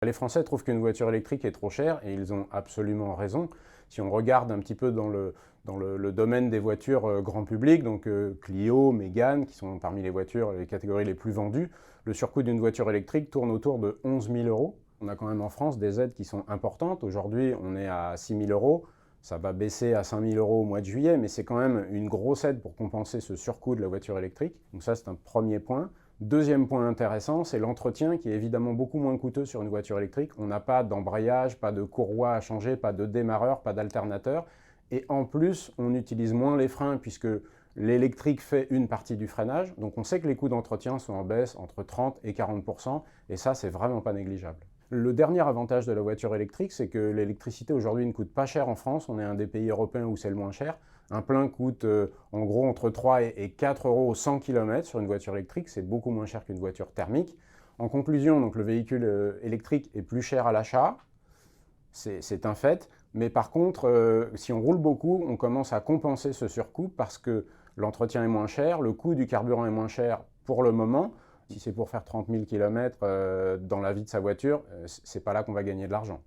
Les Français trouvent qu'une voiture électrique est trop chère et ils ont absolument raison. Si on regarde un petit peu dans le domaine des voitures grand public, donc Clio, Mégane, qui sont parmi les voitures, les catégories les plus vendues, le surcoût d'une voiture électrique tourne autour de 11 000 euros. On a quand même en France des aides qui sont importantes. Aujourd'hui, on est à 6 000 euros. Ça va baisser à 5 000 euros au mois de juillet, mais c'est quand même une grosse aide pour compenser ce surcoût de la voiture électrique. Donc ça, c'est un premier point. Deuxième point intéressant, c'est l'entretien qui est évidemment beaucoup moins coûteux sur une voiture électrique. On n'a pas d'embrayage, pas de courroie à changer, pas de démarreur, pas d'alternateur. Et en plus, on utilise moins les freins puisque l'électrique fait une partie du freinage. Donc on sait que les coûts d'entretien sont en baisse entre 30 et 40%, et ça, c'est vraiment pas négligeable. Le dernier avantage de la voiture électrique, c'est que l'électricité aujourd'hui ne coûte pas cher en France. On est un des pays européens où c'est le moins cher. Un plein coûte en gros entre 3 et 4 euros au 100 km sur une voiture électrique. C'est beaucoup moins cher qu'une voiture thermique. En conclusion, donc, le véhicule électrique est plus cher à l'achat. C'est un fait. Mais par contre, si on roule beaucoup, on commence à compenser ce surcoût parce que l'entretien est moins cher, le coût du carburant est moins cher pour le moment. Si c'est pour faire 30 000 km dans la vie de sa voiture, c'est pas là qu'on va gagner de l'argent.